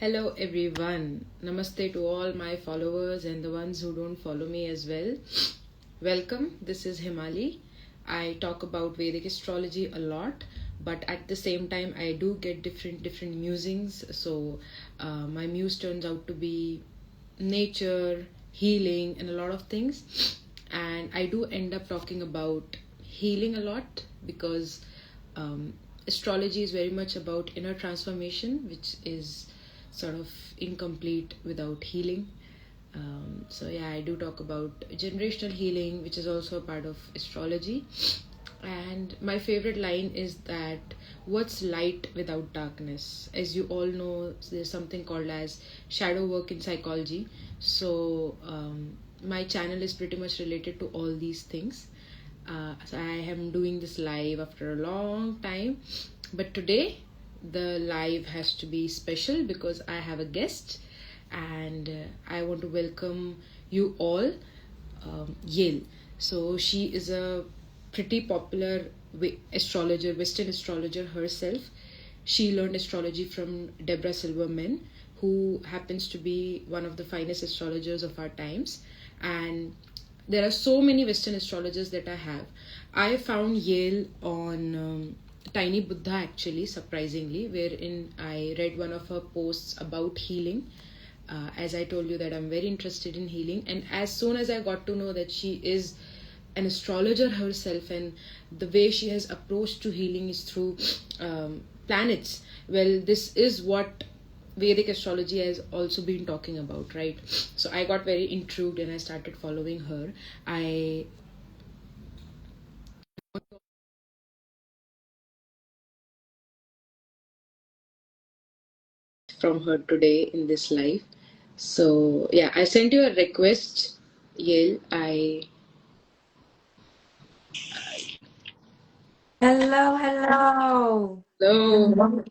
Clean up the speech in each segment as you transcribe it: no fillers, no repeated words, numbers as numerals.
Hello everyone. Namaste to all my followers and the ones who don't follow me as well. Welcome. This is Himali. I talk about Vedic astrology a lot, but at the same time I do get different musings. So my muse turns out to be nature, healing, and a lot of things. And I do end up talking about healing a lot because astrology is very much about inner transformation, which is sort of incomplete without healing. So yeah, I do talk about generational healing, which is also a part of astrology. And my favorite line is that what's light without darkness? As you all know, there's something called as shadow work in psychology. So my channel is pretty much related to all these things. So I am doing this live after a long time, but today the live has to be special because I have a guest, and I want to welcome you all, Yale. So she is a pretty popular astrologer, Western astrologer herself. She learned astrology from Deborah Silverman, who happens to be one of the finest astrologers of our times. And there are so many Western astrologers that I have. I found Yale on Tiny Buddha, actually, surprisingly, wherein I read one of her posts about healing. As I told you that I'm very interested in healing, and as soon as I got to know that she is an astrologer herself and the way she has approached to healing is through planets, well, this is what Vedic astrology has also been talking about, right? So I got very intrigued and I started following her. I from her today in this live. So yeah, I sent you a request, Yale. Hello. Hello.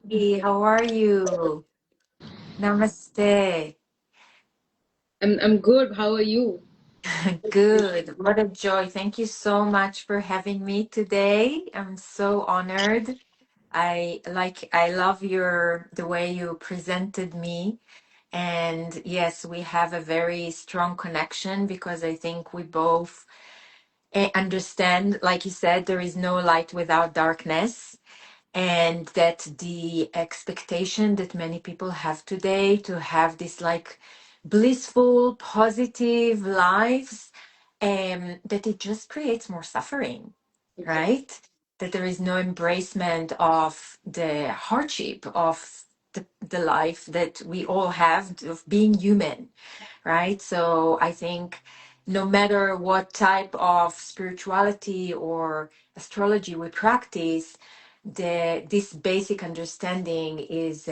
Hey, how are you? Namaste. I'm good. How are you? Good. What a joy. Thank you so much for having me today. I'm so honored. I love the way you presented me. And yes, we have a very strong connection because I think we both understand, like you said, there is no light without darkness. And that the expectation that many people have today to have this like blissful positive lives, that it just creates more suffering, Exactly. right? That there is no embracement of the hardship of the life that we all have of being human, right? So I think no matter what type of spirituality or astrology we practice, this basic understanding is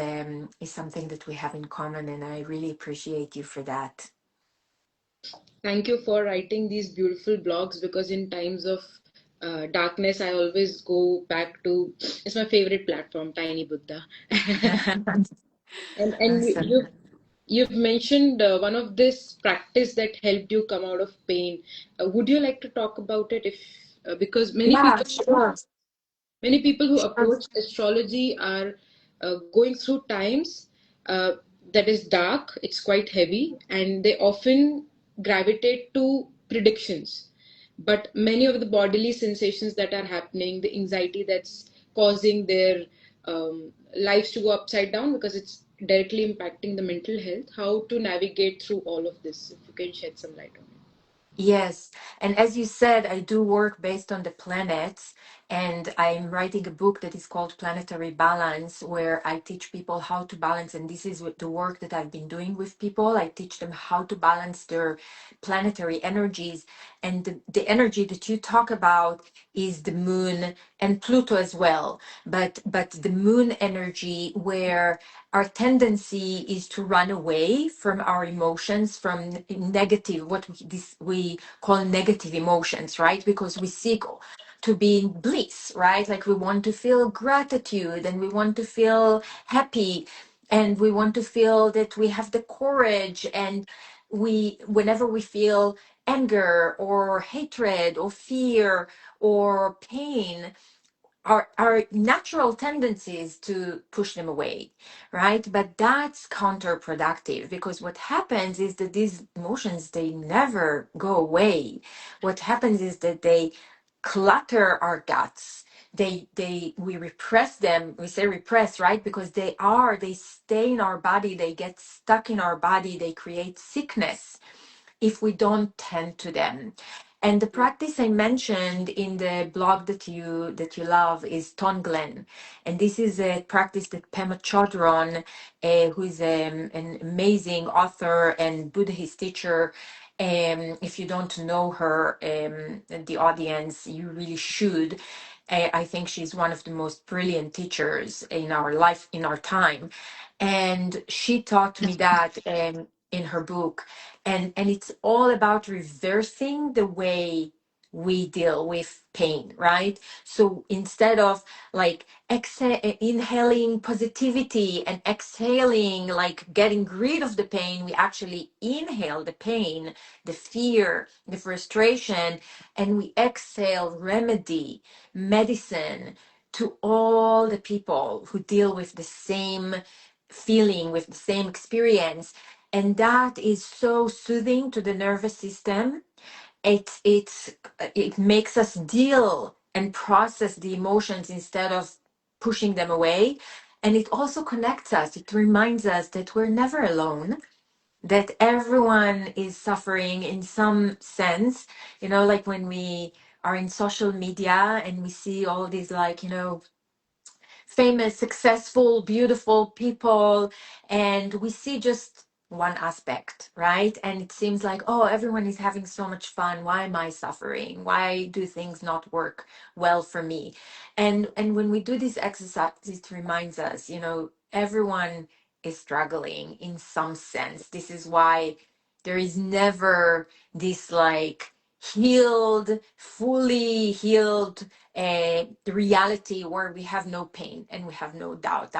something that we have in common, and I really appreciate you for that. Thank you for writing these beautiful blogs because in times of darkness, I always go back to, it's my favorite platform, Tiny Buddha. And Awesome. you've mentioned one of this practice that helped you come out of pain. Would you like to talk about it? If because Yeah, sure. many people who Sure. approach astrology are going through times uh, that is dark, it's quite heavy, and they often gravitate to predictions. But many of the bodily sensations that are happening, the anxiety that's causing their lives to go upside down because it's directly impacting the mental health, how to navigate through all of this, if you can shed some light on it. Yes. And as you said, I do work based on the planets, and I'm writing a book that is called Planetary Balance, where I teach people how to balance. And this is the work that I've been doing with people. I teach them how to balance their planetary energies. And the energy that you talk about is the moon and Pluto as well. But the moon energy, where our tendency is to run away from our emotions, from negative, we call negative emotions, right? Because we seek to be in bliss, right? Like we want to feel gratitude and we want to feel happy and we want to feel that we have the courage, and whenever we feel anger or hatred or fear or pain, our natural tendency is to push them away, right? But that's counterproductive, because what happens is that these emotions, they never go away. What happens is that they clutter our guts. We repress them. We say repress, right? Because they stay in our body, they get stuck in our body, they create sickness if we don't tend to them. And the practice I mentioned in the blog that you love is Tonglen, and this is a practice that Pema Chodron, who is an amazing author and Buddhist teacher. If you don't know her, the audience, you really should. I think she's one of the most brilliant teachers in our life, in our time, and she taught me that in her book, and it's all about reversing the way we deal with pain, right? So instead of like inhaling positivity and exhaling, like getting rid of the pain, we actually inhale the pain, the fear, the frustration, and we exhale remedy, medicine, to all the people who deal with the same feeling, with the same experience. And that is so soothing to the nervous system. It makes us deal and process the emotions instead of pushing them away. And it also connects us. It reminds us that we're never alone, that everyone is suffering in some sense. Like when we are in social media and we see all these, like, famous, successful, beautiful people, and we see just one aspect, right? And it seems like, oh, everyone is having so much fun. Why am I suffering? Why do things not work well for me? And when we do this exercise, it reminds us, everyone is struggling in some sense. This is why there is never this like fully healed the reality where we have no pain and we have no doubt.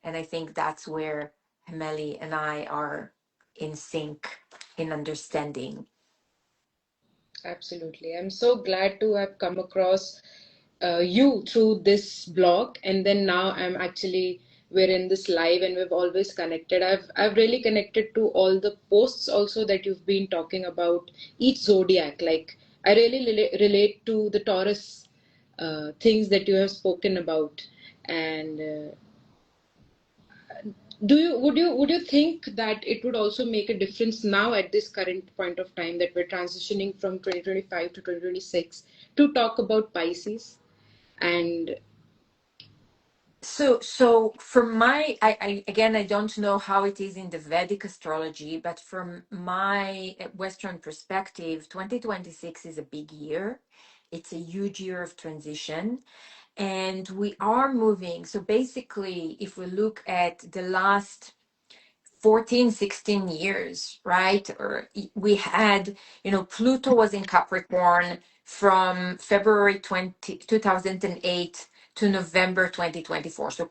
And I think that's where Hameli and I are in sync in understanding. Absolutely. I'm so glad to have come across you through this blog, and then now we're in this live, and we've always connected. I've really connected to all the posts also that you've been talking about each zodiac. Like I really relate to the Taurus things that you have spoken about, and would you think that it would also make a difference now at this current point of time that we're transitioning from 2025 to 2026 to talk about Pisces? And So from I don't know how it is in the Vedic astrology, but from my Western perspective, 2026 is a big year. It's a huge year of transition, and we are moving. So basically, if we look at the last 14, 16 years, right? Or we had, Pluto was in Capricorn from February 2008 to November 2024. So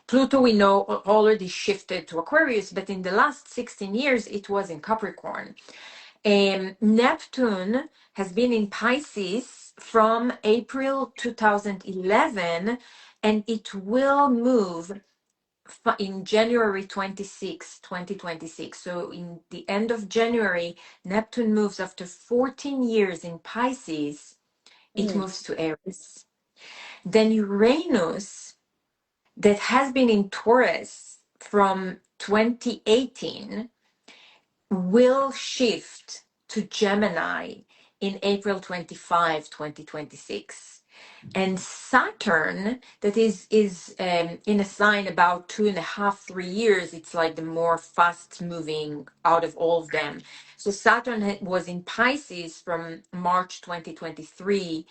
Pluto, we know, already shifted to Aquarius, but in the last 16 years, it was in Capricorn. Neptune has been in Pisces from April 2011, and it will move in January 26, 2026. So in the end of January, Neptune moves after 14 years in Pisces, it mm, moves to Aries. Then Uranus, that has been in Taurus from 2018, will shift to Gemini in April 25, 2026. And Saturn, that is in a sign about 2.5, 3 years. It's like the more fast moving out of all of them. So Saturn was in Pisces from March 2023,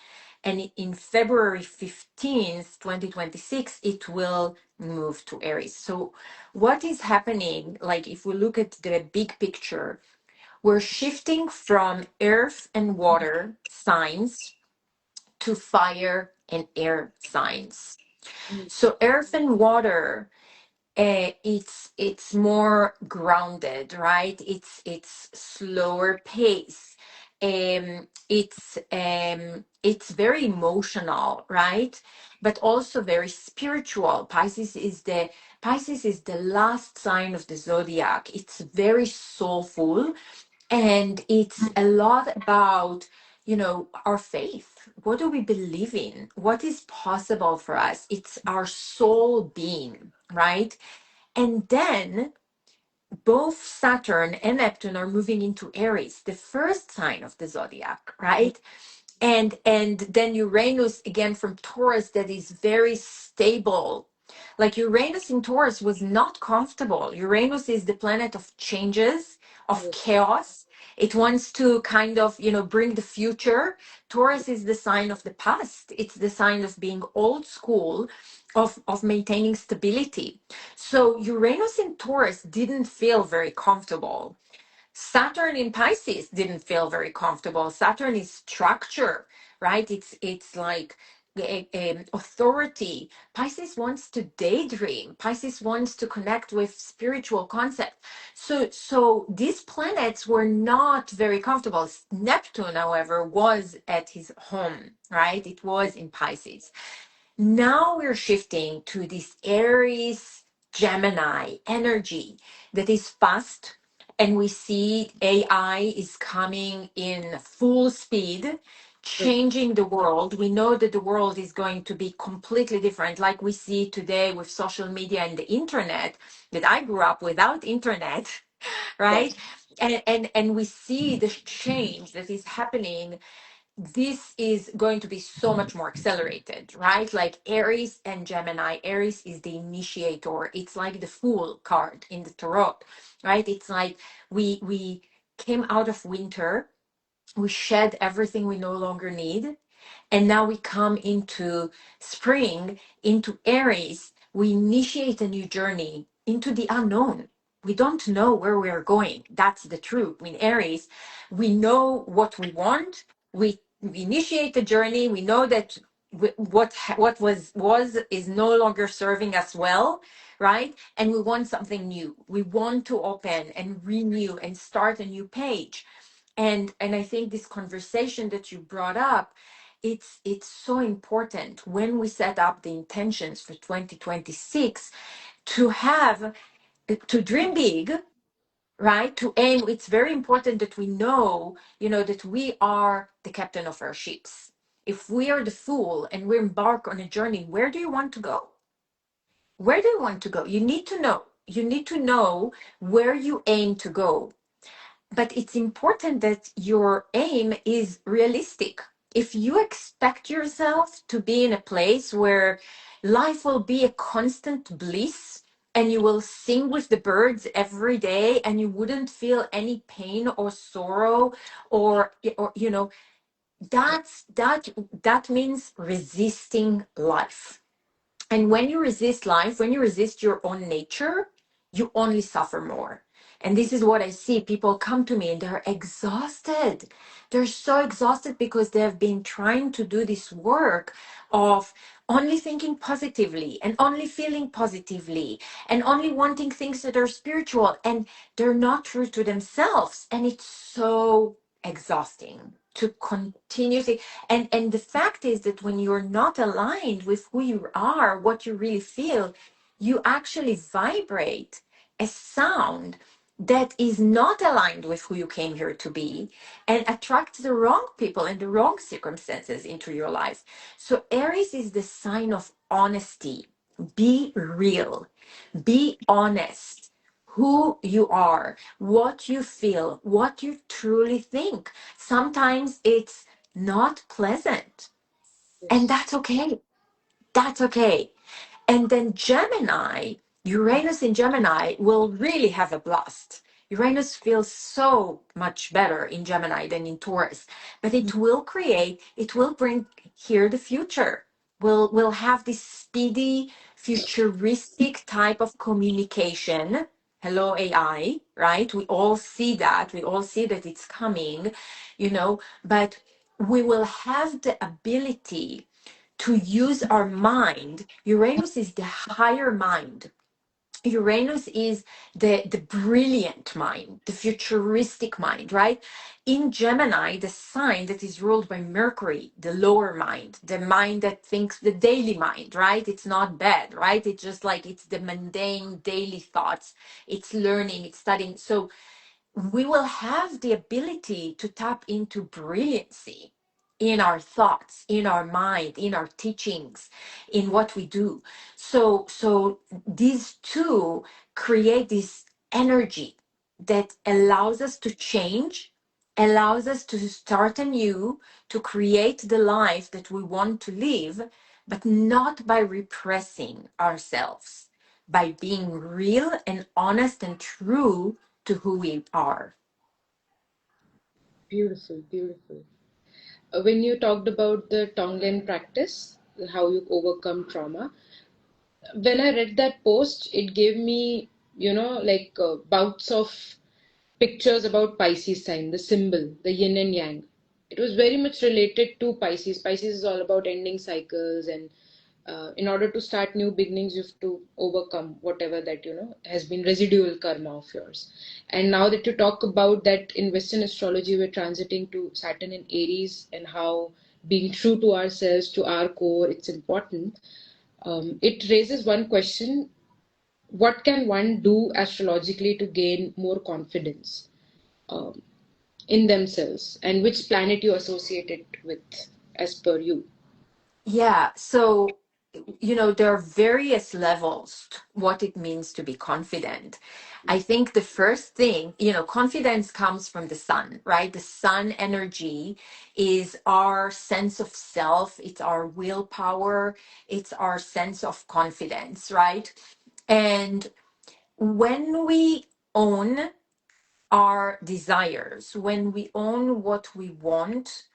and in February 15th, 2026, it will move to Aries. So what is happening, like if we look at the big picture, we're shifting from earth and water signs to fire and air signs. mm, So earth and water, it's more grounded, right? It's slower pace. It's it's very emotional, right? But also very spiritual. Pisces is the last sign of the zodiac. It's very soulful, and it's a lot about, our faith. What do we believe in? What is possible for us? It's our soul being, right? And then both Saturn and Neptune are moving into Aries, the first sign of the zodiac, right? And then Uranus again from Taurus, that is very stable. Like Uranus in Taurus was not comfortable. Uranus is the planet of changes, of Yes. chaos. It wants to kind of, bring the future. Taurus is the sign of the past. It's the sign of being old school, of maintaining stability. So Uranus in Taurus didn't feel very comfortable. Saturn in Pisces didn't feel very comfortable. Saturn is structure, right? It's like authority. Pisces wants to daydream. Pisces wants to connect with spiritual concepts. So these planets were not very comfortable. Neptune, however, was at his home, right? It was in Pisces. Now we're shifting to this Aries Gemini energy that is fast, and we see AI is coming in full speed, Yes. changing the world. We know that the world is going to be completely different, like we see today with social media and the internet, that I grew up without internet, right? And we see the change that is happening. This is going to be so much more accelerated, right? Like Aries and Gemini. Aries is the initiator. It's like the Fool card in the tarot, right? It's like we came out of winter, we shed everything we no longer need, and now we come into spring, into Aries. We initiate a new journey into the unknown. We don't know where we are going. That's the truth. In Aries, we know what we want. We initiate the journey. We know that what was is no longer serving us well, right? And we want something new. We want to open and renew and start a new page. And I think this conversation that you brought up, it's so important when we set up the intentions for 2026 to have to dream big, right? To aim. It's very important that we know, that we are the captain of our ships. If we are the fool and we embark on a journey, where do you want to go? Where do you want to go? You need to know. You need to know where you aim to go. But it's important that your aim is realistic. If you expect yourself to be in a place where life will be a constant bliss and you will sing with the birds every day and you wouldn't feel any pain or sorrow, or that means resisting life. And when you resist life, when you resist your own nature, you only suffer more. And this is what I see. People come to me and they're exhausted. They're so exhausted because they have been trying to do this work of only thinking positively and only feeling positively and only wanting things that are spiritual, and they're not true to themselves. And it's so exhausting to continue to, and the fact is that when you're not aligned with who you are, what you really feel, you actually vibrate a sound that is not aligned with who you came here to be, and attracts the wrong people and the wrong circumstances into your life. So Aries is the sign of honesty. Be real, be honest, who you are, what you feel, what you truly think. Sometimes it's not pleasant, and Yes. that's okay. That's okay. And then Gemini, Uranus in Gemini will really have a blast. Uranus feels so much better in Gemini than in Taurus, but it will bring here the future. We'll have this speedy, futuristic type of communication. Hello, AI, right? We all see that. We all see that it's coming, but we will have the ability to use our mind. Uranus is the higher mind. Uranus is the brilliant mind, the futuristic mind, right? In Gemini, the sign that is ruled by Mercury, the lower mind, the mind that thinks, the daily mind, right? It's not bad, right? It's just like it's the mundane daily thoughts. It's learning, it's studying. So we will have the ability to tap into brilliancy in our thoughts, in our mind, in our teachings, in what we do. So these two create this energy that allows us to change, allows us to start anew, to create the life that we want to live, but not by repressing ourselves, by being real and honest and true to who we are. Beautiful, beautiful. When you talked about the Tonglen practice, how you overcome trauma, when I read that post, it gave me, like bouts of pictures about Pisces sign, the symbol, the yin and yang. It was very much related to Pisces. Pisces is all about ending cycles, and in order to start new beginnings, you have to overcome whatever that has been residual karma of yours. And now that you talk about that in Western astrology, we're transiting to Saturn in Aries, and how being true to ourselves, to our core, it's important. It raises one question: what can one do astrologically to gain more confidence um, in themselves, and which planet you associate it with as per you? Yeah, so there are various levels to what it means to be confident. I think the first thing, confidence comes from the sun, right? The sun energy is our sense of self, it's our willpower, it's our sense of confidence, right? And when we own our desires, when we own what we want,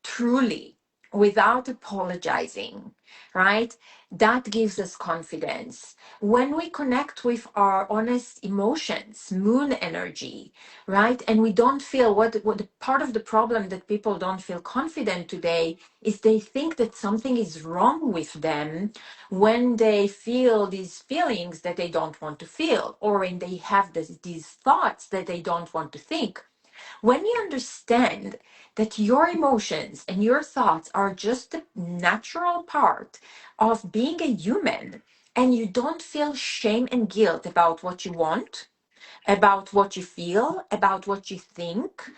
truly, without apologizing, right? That gives us confidence. When we connect with our honest emotions, moon energy, right? And we don't feel what the part of the problem that people don't feel confident today is they think that something is wrong with them when they feel these feelings that they don't want to feel, or when they have these thoughts that they don't want to think. When you understand that your emotions and your thoughts are just a natural part of being a human, and you don't feel shame and guilt about what you want, about what you feel, about what you think,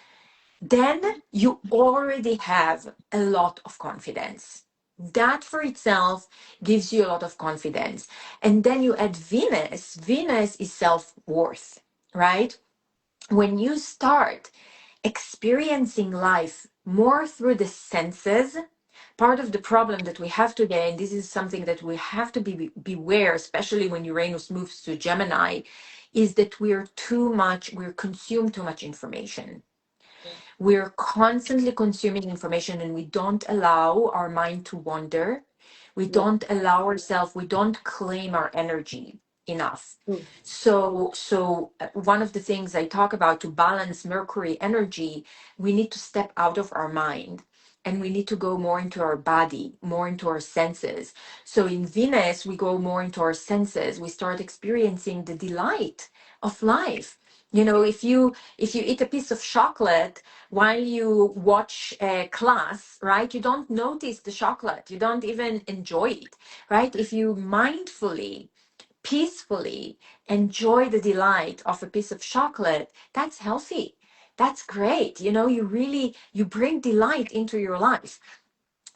then you already have a lot of confidence. That for itself gives you a lot of confidence. And then you add Venus. Venus is self worth, right? When you start experiencing life more through the senses, part of the problem that we have today, and this is something that we have to beware, especially when Uranus moves to Gemini, is that we're consumed too much information. We're constantly consuming information, and we don't allow our mind to wander. We Yeah, don't allow ourselves, we don't claim our energy enough. true. So one of the things I talk about to balance Mercury energy, we need to step out of our mind, and we need to go more into our body, more into our senses. So in Venus, we go more into our senses. We start experiencing the delight of life. If you eat a piece of chocolate while you watch a class, right, you don't notice the chocolate, you don't even enjoy it, right? If you mindfully, peacefully enjoy the delight of a piece of chocolate, that's healthy, that's great. You bring delight into your life.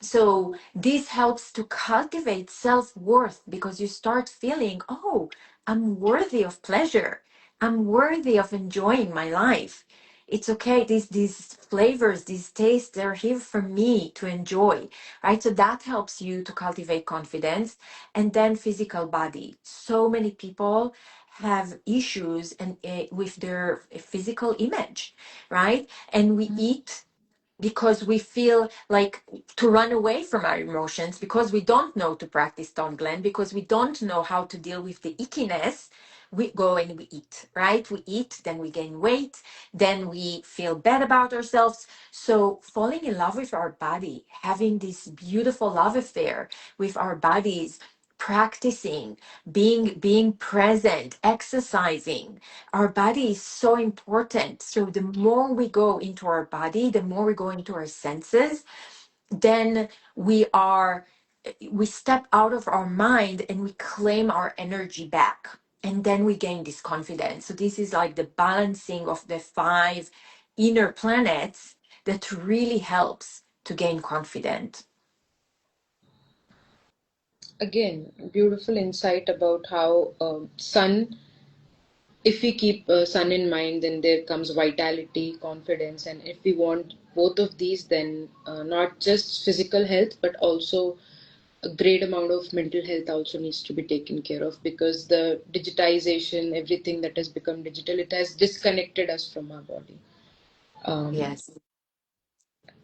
So this helps to cultivate self-worth, because you start feeling, oh, I'm worthy of pleasure. I'm worthy of enjoying my life. It's okay. These flavors, these tastes, they're here for me to enjoy, right? So that helps you to cultivate confidence. And then physical body. So many people have issues with their physical image, right? And we eat because we feel like to run away from our emotions, because we don't know to practice Tonglen, because we don't know how to deal with the ickiness. We go and we eat, right? We eat, then we gain weight, then we feel bad about ourselves. So falling in love with our body, having this beautiful love affair with our bodies, practicing, being present, exercising. Our body is so important. So the more we go into our body, the more we go into our senses, then we step out of our mind and we claim our energy back, and then we gain this confidence. So this is like the balancing of the 5 inner planets that really helps to gain confidence. Again, beautiful insight about how sun, if we keep sun in mind, then there comes vitality, confidence, and if we want both of these, then not just physical health, but also a great amount of mental health also needs to be taken care of, because the digitization, everything that has become digital, it has disconnected us from our body. Um, Yes.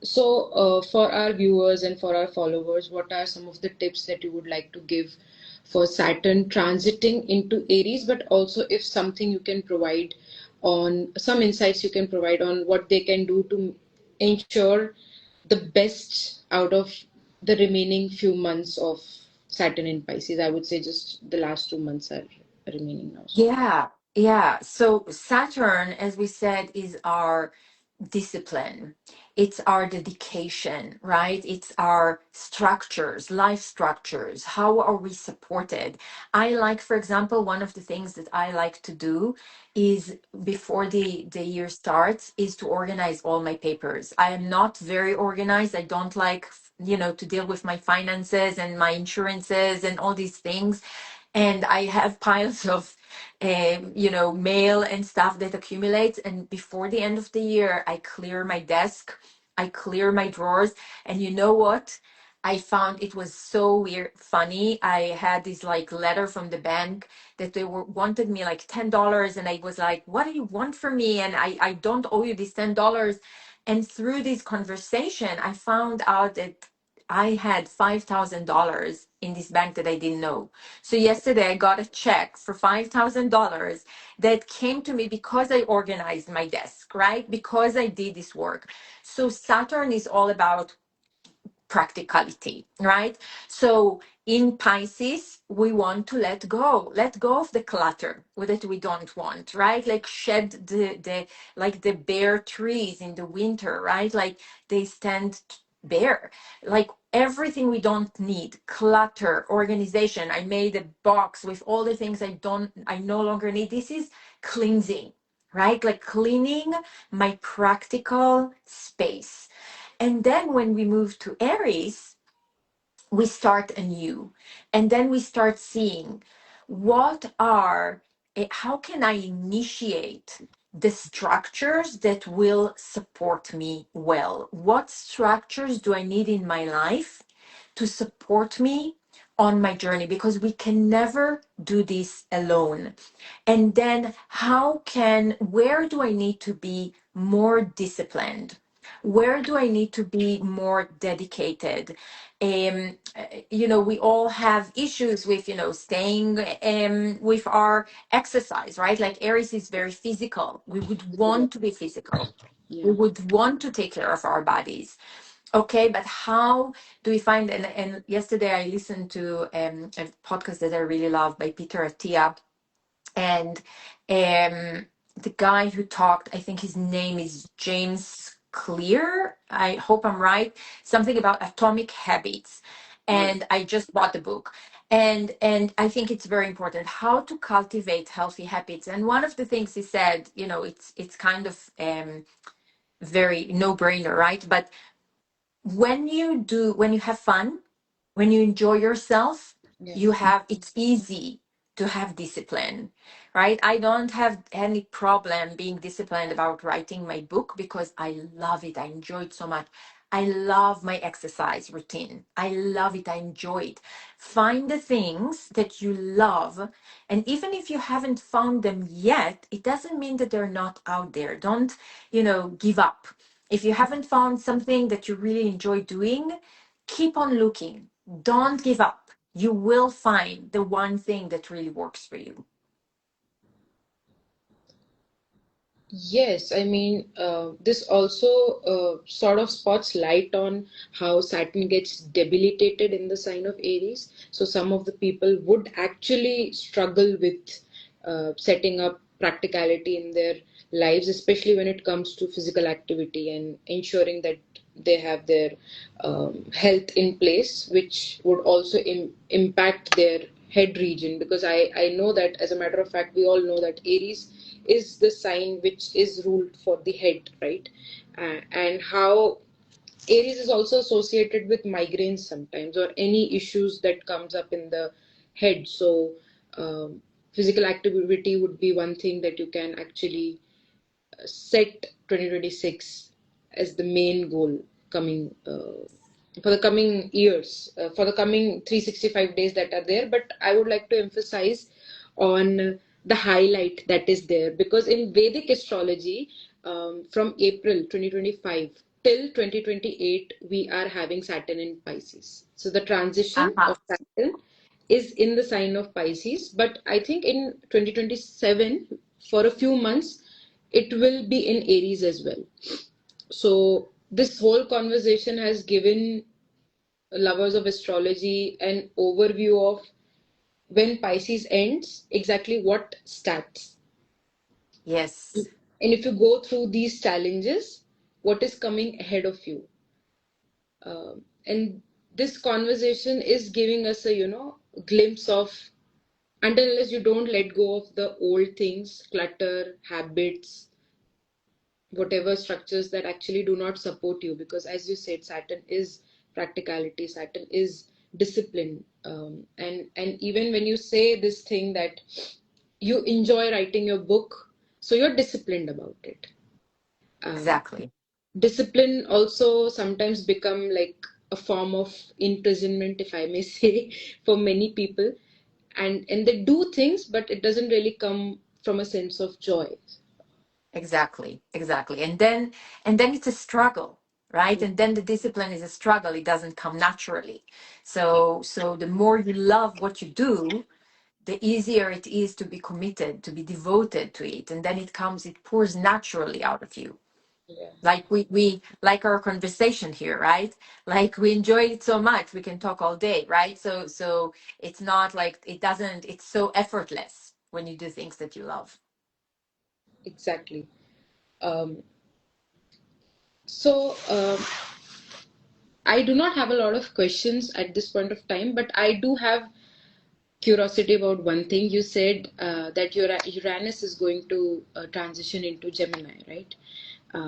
So, for our viewers and for our followers, what are some of the tips that you would like to give for Saturn transiting into Aries, but also if something you can provide on some insights you can provide on what they can do to ensure the best out of the remaining few months of Saturn in Pisces? I would say just the last 2 months are remaining now. So, Yeah, yeah. So Saturn, as we said, is our discipline. It's our dedication, right? It's our structures, life structures. How are we supported? I like, for example, one of the things that I like to do is before the year starts is to organize all my papers. I am not very organized. I don't like, to deal with my finances and my insurances and all these things, and I have piles of mail and stuff that accumulates, and before the end of the year I clear my desk, I clear my drawers. And you know what, I found it was so weird funny. I had this like letter from the bank that they wanted me like $10, and I was like, what do you want from me? And I don't owe you this $10. And through this conversation I found out that I had $5,000 in this bank that I didn't know. So yesterday I got a check for $5,000 that came to me because I organized my desk, right? Because I did this work. So Saturn is all about practicality, right? So in Pisces, we want to let go of the clutter that we don't want, right? Like shed the bare trees in the winter, right? Like they stand bare, like everything we don't need, clutter, organization. I made a box with all the things I no longer need. This is cleansing, right? Like cleaning my practical space. And then when we move to Aries, we start anew. And then we start seeing how can I initiate the structures that will support me well? What structures do I need in my life to support me on my journey? Because we can never do this alone. And then where do I need to be more disciplined? Where do I need to be more dedicated? We all have issues with, staying with our exercise, right? Like Aries is very physical. We would yeah, want to be physical. We yeah. would want to take care of our bodies. Okay, but how do we find, and yesterday I listened to a podcast that I really love by Peter Attia, and the guy who talked, I think his name is James Clear, I hope I'm right, something about atomic habits. Right. And I just bought the book, and I think it's very important how to cultivate healthy habits. And one of the things he said, it's kind of very no brainer, right? But when you have fun, when you enjoy yourself, Yes. it's easy to have discipline, right? I don't have any problem being disciplined about writing my book because I love it. I enjoy it so much. I love my exercise routine. I love it. I enjoy it. Find the things that you love. And even if you haven't found them yet, it doesn't mean that they're not out there. Don't, give up. If you haven't found something that you really enjoy doing, keep on looking. Don't give up. You will find the one thing that really works for you. Yes, I mean, this also sort of spots light on how Saturn gets debilitated in the sign of Aries. So some of the people would actually struggle with setting up practicality in their lives, especially when it comes to physical activity and ensuring that they have their health in place, which would also impact their head region. Because I know that, as a matter of fact, we all know that Aries is the sign which is ruled for the head, right? And how Aries is also associated with migraines sometimes, or any issues that comes up in the head. So physical activity would be one thing that you can actually set 2026 as the main goal coming for the coming years, for the coming 365 days that are there. But I would like to emphasize on the highlight that is there, because in Vedic astrology, from April 2025 till 2028, we are having Saturn in Pisces. So the transition Uh-huh. of Saturn is in the sign of Pisces, but I think in 2027, for a few months, it will be in Aries as well. So this whole conversation has given lovers of astrology an overview of when Pisces ends, exactly what stats. Yes, And if you go through these challenges, what is coming ahead of you? And this conversation is giving us a, glimpse of, until unless you don't let go of the old things, clutter, habits, whatever structures that actually do not support you. Because as you said, Saturn is practicality, Saturn is discipline. And even when you say this thing that you enjoy writing your book, so you're disciplined about it. um, exactly. Discipline also sometimes become like a form of imprisonment, if I may say, for many people. And they do things, but it doesn't really come from a sense of joy. Exactly, exactly. And then it's a struggle, right? And then the discipline is a struggle. It doesn't come naturally. So the more you love what you do, the easier it is to be committed, to be devoted to it. And then it pours naturally out of you. Yeah, Like we like our conversation here, right? Like we enjoy it so much, we can talk all day, right? So it's not like it's so effortless when you do things that you love. exactly. um, so I do not have a lot of questions at this point of time, but I do have curiosity about one thing. You said that Uranus is going to transition into Gemini, right?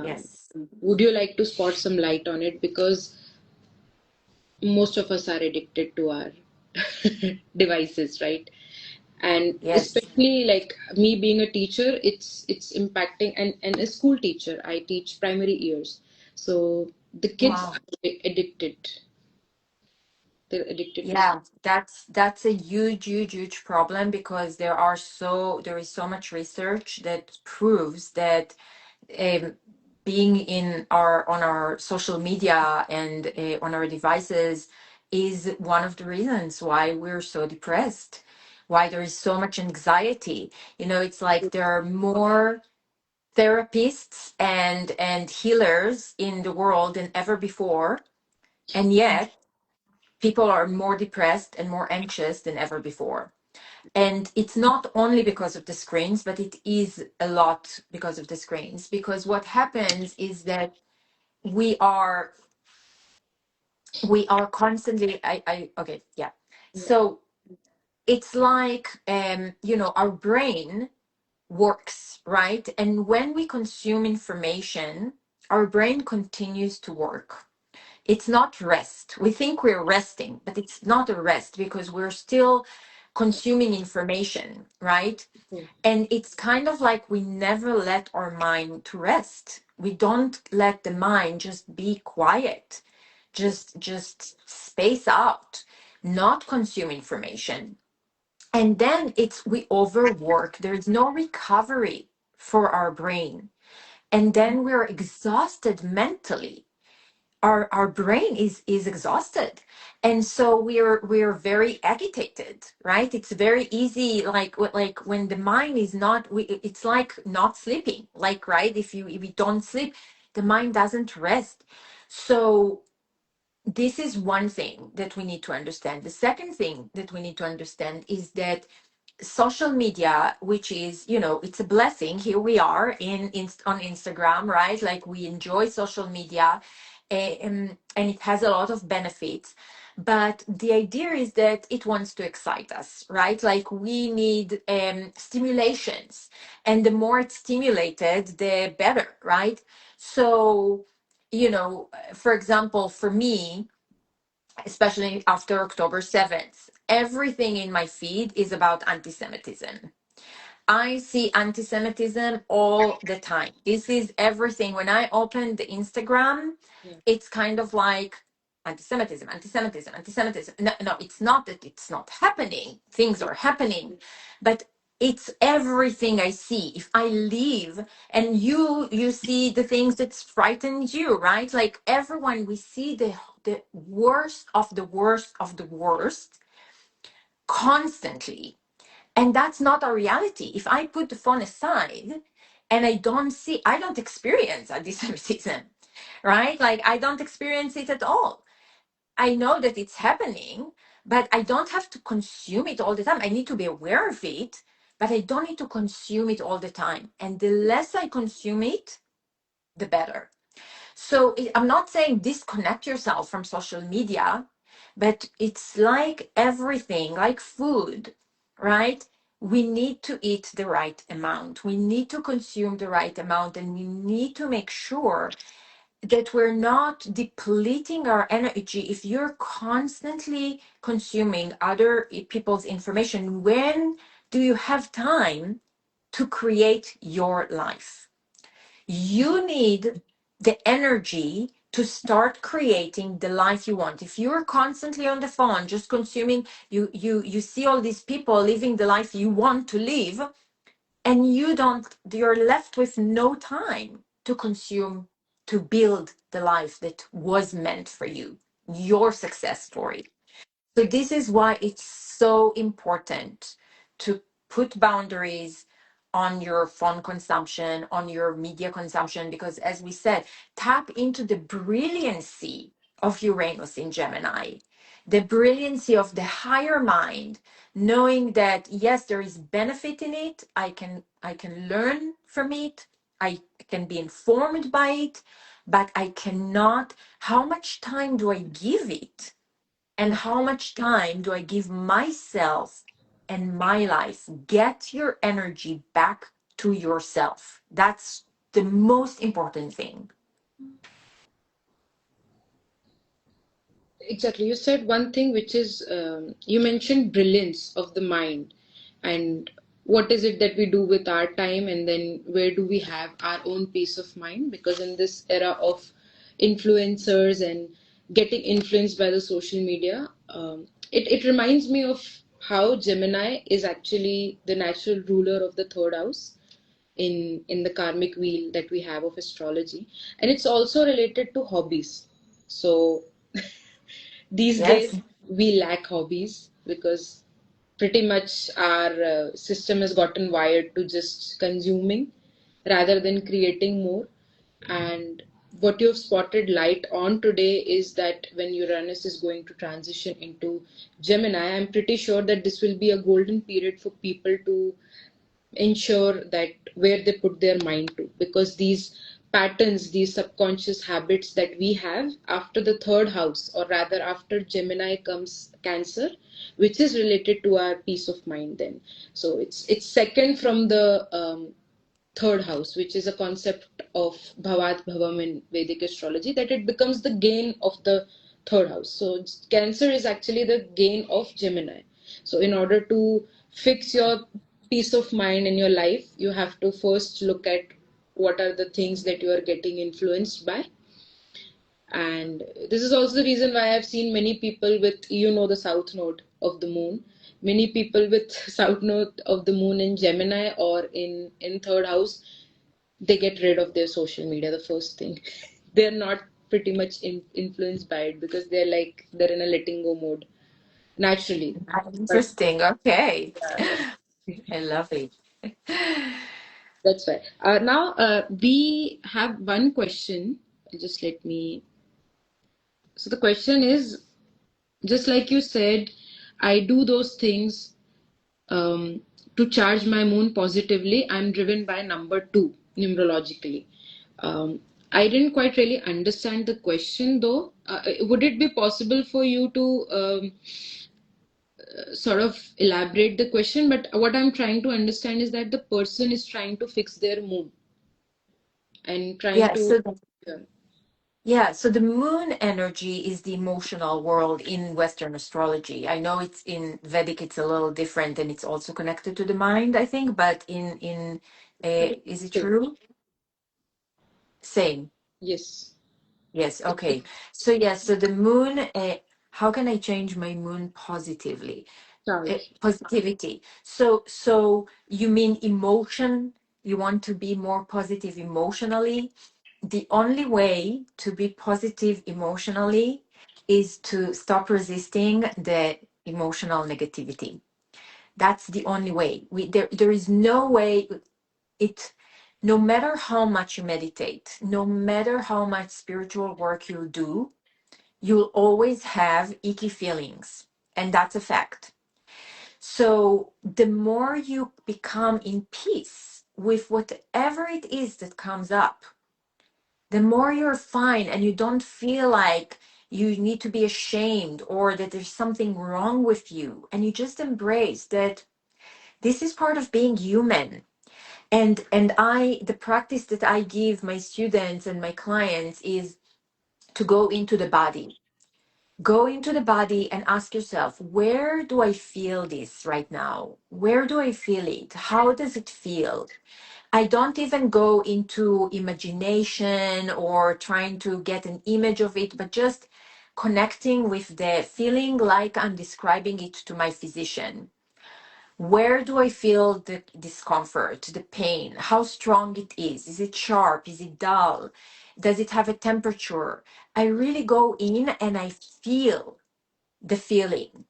Yes. Would you like to spot some light on it? Because most of us are addicted to our devices, right? And Yes. especially like me being a teacher, it's impacting. And a school teacher, I teach primary years, so the kids Wow. are addicted. They're addicted to Yeah, that's a huge, huge, huge problem because there is so much research that proves that um, being in our on our social media and on our devices is one of the reasons why we're so depressed, why there is so much anxiety. It's like there are more therapists and healers in the world than ever before, and yet people are more depressed and more anxious than ever before. And it's not only because of the screens, but it is a lot because of the screens. Because what happens is that we are constantly I okay, yeah. Yeah. So it's like our brain works, right? And when we consume information, our brain continues to work. It's not rest. We think we're resting, but it's not a rest because we're still consuming information, right? Mm. And it's kind of like we never let our mind to rest. We don't let the mind just be quiet, just space out, not consume information. And then we overwork. There's no recovery for our brain. And then we're exhausted mentally. our brain is exhausted, and so we're very agitated, right? It's very easy, like when the mind is not, it's like not sleeping, like, right, if we don't sleep, the mind doesn't rest. So this is one thing that we need to understand. The second thing that we need to understand is that social media, which is, it's a blessing. Here we are on Instagram, right? Like, we enjoy social media, and it has a lot of benefits. But the idea is that it wants to excite us, right? Like, we need stimulations, and the more it's stimulated, the better, right? So, for example, for me, especially after October 7th, everything in my feed is about anti-Semitism. I see anti-Semitism all the time. This is everything. When I open the Instagram, it's kind of like anti-Semitism, anti-Semitism, anti-Semitism. No, no, it's not that it's not happening. Things are happening, but it's everything I see. If I leave and you see the things that frighten you, right? Like, everyone, we see the worst of the worst of the worst constantly. And that's not our reality. If I put the phone aside and I don't experience anti-Semitism, right? Like, I don't experience it at all. I know that it's happening, but I don't have to consume it all the time. I need to be aware of it, but I don't need to consume it all the time. And the less I consume it, the better. So I'm not saying disconnect yourself from social media, but it's like everything, like food, right? We need to eat the right amount. We need to consume the right amount, and we need to make sure that we're not depleting our energy. If you're constantly consuming other people's information, when do you have time to create your life? You need the energy to start creating the life you want. If you're constantly on the phone just consuming, you see all these people living the life you want to live, and you're left with no time to consume, to build the life that was meant for you, your success story. So this is why it's so important to put boundaries on your phone consumption, on your media consumption, because, as we said, tap into the brilliancy of Uranus in Gemini, the brilliancy of the higher mind, knowing that yes, there is benefit in it. I can learn from it. I can be informed by it, but I cannot. How much time do I give it? And how much time do I give myself and my life? Get your energy back to yourself. That's the most important thing. Exactly. You said one thing, which is you mentioned brilliance of the mind, and what is it that we do with our time, and then where do we have our own peace of mind? Because in this era of influencers and getting influenced by the social media, it reminds me of how Gemini is actually the natural ruler of the third house in the karmic wheel that we have of astrology, and it's also related to hobbies. So these Yes. days we lack hobbies because pretty much our system has gotten wired to just consuming rather than creating more. And what you've spotted light on today is that when Uranus is going to transition into Gemini, I'm pretty sure that this will be a golden period for people to ensure that where they put their mind to, because these patterns, these subconscious habits that we have after the third house, or rather after Gemini comes Cancer, which is related to our peace of mind then. So it's second from the third house, which is a concept of bhavat bhavam in Vedic astrology, that it becomes the gain of the third house. So Cancer is actually the gain of Gemini. So in order to fix your peace of mind in your life, you have to first look at what are the things that you are getting influenced by. And this is also the reason why I've seen many people with, the south node of the moon. Many people with south node of the moon in Gemini or in third house, they get rid of their social media the first thing. They're not pretty much influenced by it because they're in a letting go mode naturally. But Interesting. Okay. yeah, I love it. that's right. Now we have one question. Just let me. So the question is, just like you said, I do those things to charge my moon positively. I'm driven by number two numerologically. I didn't quite really understand the question though. Would it be possible for you to sort of elaborate the question? But what I'm trying to understand is that the person is trying to fix their moon and trying Yeah, to. so Yeah, yeah, so the moon energy is the emotional world in Western astrology. I know it's in Vedic, it's a little different and it's also connected to the mind, I think, but in pretty is it same. true? Same. Yes. Yes, okay. So yeah, so the moon, how can I change my moon positively? Charge. Positivity. So you mean emotion? You want to be more positive emotionally? The only way to be positive emotionally is to stop resisting the emotional negativity. That's the only way. There is no way it no matter how much you meditate, no matter how much spiritual work you do, you'll always have icky feelings. And that's a fact. So the more you become in peace with whatever it is that comes up, the more you're fine and you don't feel like you need to be ashamed or that there's something wrong with you. And you just embrace that this is part of being human. And I the practice that I give my students and my clients is to go into the body. Go into the body and ask yourself, where do I feel this right now? Where do I feel it? How does it feel? I don't even go into imagination or trying to get an image of it, but just connecting with the feeling like I'm describing it to my physician. Where do I feel the discomfort, the pain? How strong it is? Is it sharp? Is it dull? Does it have a temperature? I really go in and I feel the feeling.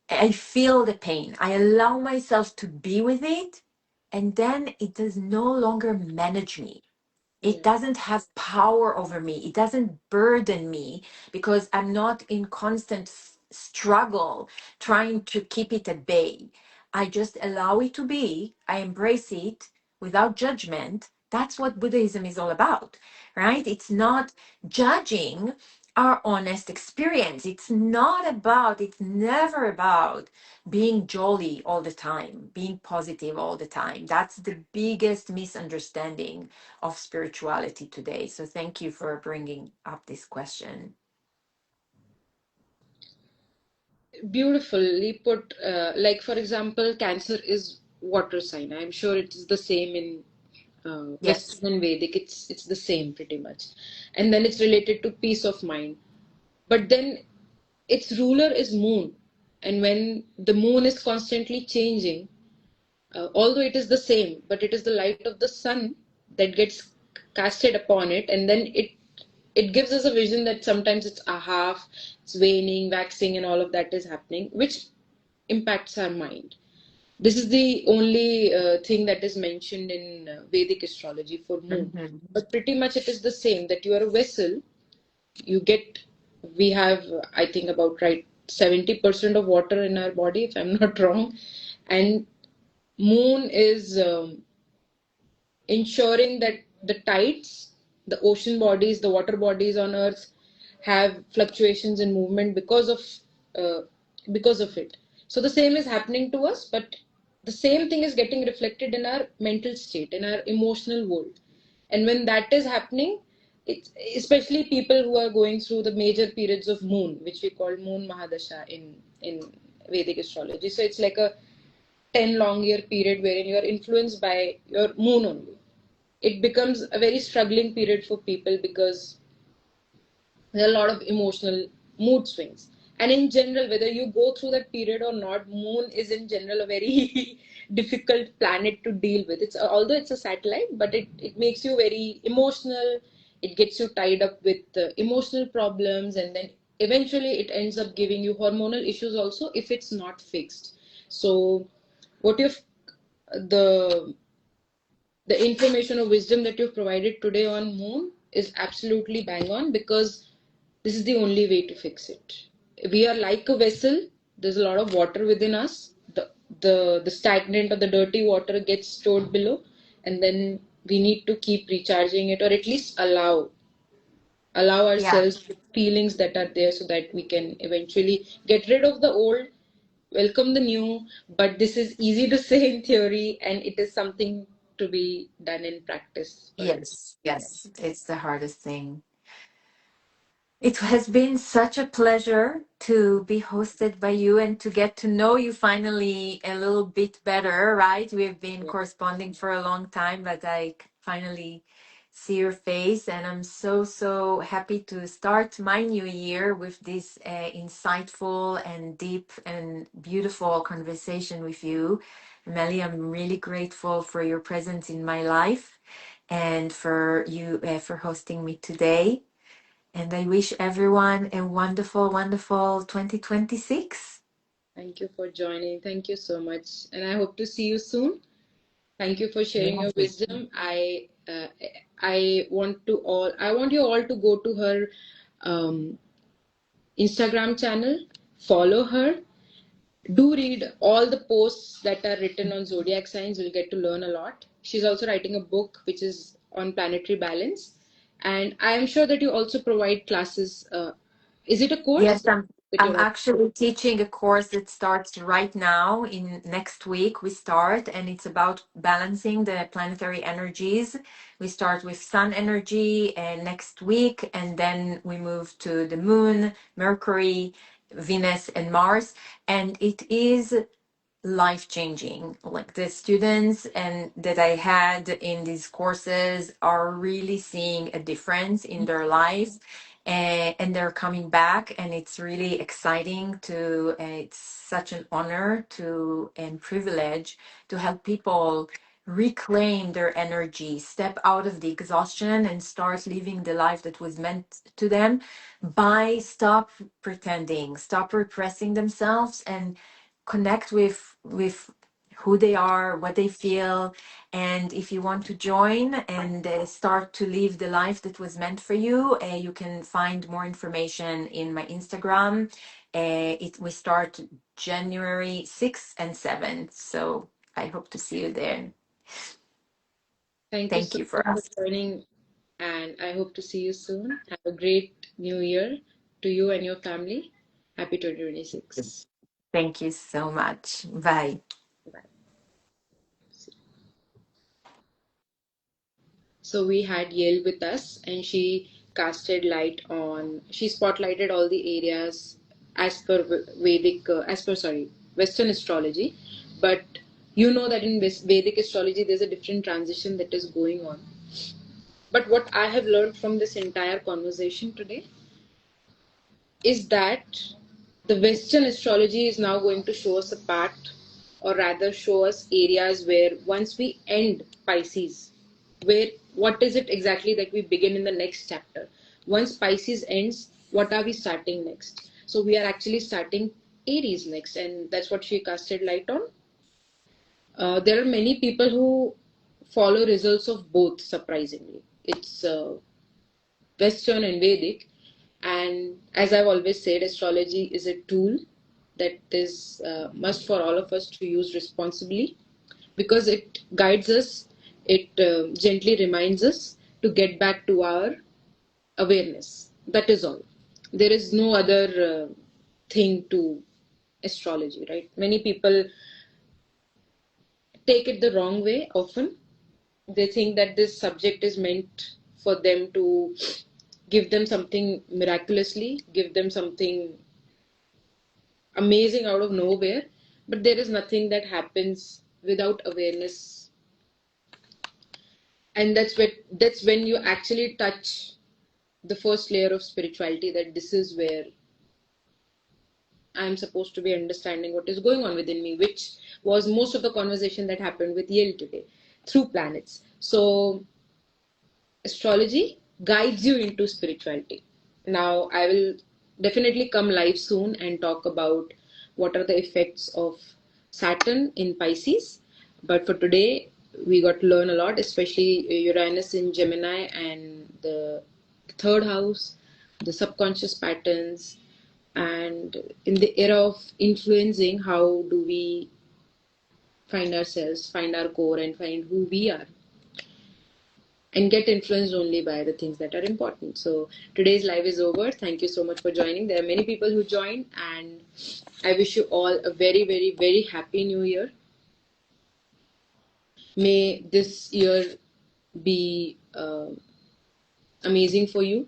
I feel the pain. I allow myself to be with it, and then it does no longer manage me. It Yeah. doesn't have power over me. It doesn't burden me because I'm not in constant struggle trying to keep it at bay. I just allow it to be. I embrace it without judgment. That's what Buddhism is all about, right? It's not judging our honest experience. It's never about being jolly all the time, being positive all the time. That's the biggest misunderstanding of spirituality today. So thank you for bringing up this question. Beautifully put. Like for example, Cancer is water sign. I'm sure it is the same in Yes. Western and Vedic. It's the same pretty much, and then it's related to peace of mind. But then its ruler is Moon, and when the Moon is constantly changing, although it is the same, but it is the light of the sun that gets casted upon it, and then it gives us a vision that sometimes it's a half, it's waning, waxing, and all of that is happening, which impacts our mind. This is the only thing that is mentioned in Vedic astrology for moon. Mhm. But pretty much it is the same that you are a vessel. You get, we have, I think, about right 70% of water in our body, if I'm not wrong. And moon is ensuring that the tides, the ocean bodies, the water bodies on Earth have fluctuations in movement uh, because of it. So the same is happening to us, but the same thing is getting reflected in our mental state, in our emotional world. And when that is happening, it's especially people who are going through the major periods of moon, which we call moon mahadasha in Vedic astrology. So it's like a 10 long year period wherein you are influenced by your moon only. It becomes a very struggling period for people because there are a lot of emotional mood swings. And in general, whether you go through that period or not, moon is in general a very difficult planet to deal with. It's although it's a satellite, but it makes you very emotional. it gets you tied up with emotional problems, and then eventually it ends up giving you hormonal issues also if it's not fixed. So what if the the information or wisdom that you've provided today on moon is absolutely bang on, because this is the only way to fix it. We are like a vessel. There's a lot of water within us. The stagnant or the dirty water gets stored below, and then we need to keep recharging it, or at least allow Yeah. ourselves the feelings that are there, so that we can eventually get rid of the old, welcome the new. But this is easy to say in theory, and it is something to be done in practice for us. Yes. Yes. It's the hardest thing. It has been such a pleasure to be hosted by you and to get to know you finally a little bit better, right? We've been Yeah. corresponding for a long time, but finally see your face. And I'm so, so happy to start my new year with this insightful and deep and beautiful conversation with you. Melly, I'm really grateful for your presence in my life and for you for hosting me today. And I wish everyone a wonderful, wonderful 2026. Thank you for joining. Thank you so much. And I hope to see you soon. Thank you for sharing your Yes. wisdom. I want you all to go to her um, Instagram channel, follow her, do read all the posts that are written on zodiac signs. You'll get to learn a lot. She's also writing a book which is on planetary balance, and I am sure that you also provide classes. Is it a course Yes, that I'm you're actually teaching a course that starts right now. In next week we start, and it's about balancing the planetary energies. We start with sun energy and next week, and then we move to the moon, Mercury, Venus, and Mars. And it is life changing. Like the students and that I had in these courses are really seeing a difference in their life, and they're coming back, and it's really exciting to it's such an honor to and privilege to help people reclaim their energy, step out of the exhaustion and start living the life that was meant to them by stop pretending, stop repressing themselves, and connect with who they are, what they feel. And if you want to join and start to live the life that was meant for you, you can find more information in my Instagram. We start January 6th and 7th, so I hope to see you there. Thank you Thank so you much for for asking. joining, and I hope to see you soon. Have a great new year to you and your family. Happy 2026. Thank you so much. Bye. Bye. So we had Yale with us, and she she spotlighted all the areas as per Western astrology. But you know that in Vedic astrology, there's a different transition that is going on. But what I have learned from this entire conversation today is that the Western astrology is now going to show us a path, or rather, show us areas where once we end Pisces, where what is it exactly that we begin in the next chapter? Once Pisces ends, what are we starting next? So, we are actually starting Aries next, and that's what she casted light on. There are many people who follow results of both, surprisingly. It's Western and Vedic. And as I've always said, astrology is a tool that is must for all of us to use responsibly, because it guides us, it gently reminds us to get back to our awareness. That is all. There is no other thing to astrology, right? Many people take it the wrong way often. They think that this subject is meant for them to give them something miraculously, give them something amazing out of nowhere. But there is nothing that happens without awareness, and that's when you actually touch the first layer of spirituality, that this is where I'm supposed to be understanding what is going on within me, which was most of the conversation that happened with Yale today through planets. So astrology, guides you into spirituality. Now, I will definitely come live soon and talk about what are the effects of Saturn in Pisces. But for today, we got to learn a lot, especially Uranus in Gemini and the third house, the subconscious patterns, and in the era of influencing, how do we find ourselves, find our core, and find who we are, and get influenced only by the things that are important. So today's live is over. Thank you so much for joining. There are many people who joined, and I wish you all a very, very, very happy new year. May this year be amazing for you.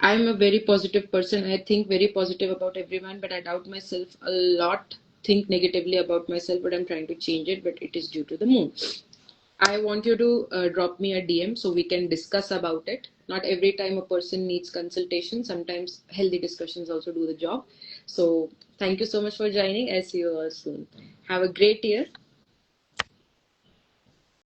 I'm a very positive person. I think very positive about everyone, but I doubt myself a lot, think negatively about myself, but I'm trying to change it, but it is due to the moon. I want you to drop me a DM so we can discuss about it. Not every time a person needs consultation. Sometimes healthy discussions also do the job. So thank you so much for joining. I'll see you all soon. Have a great year.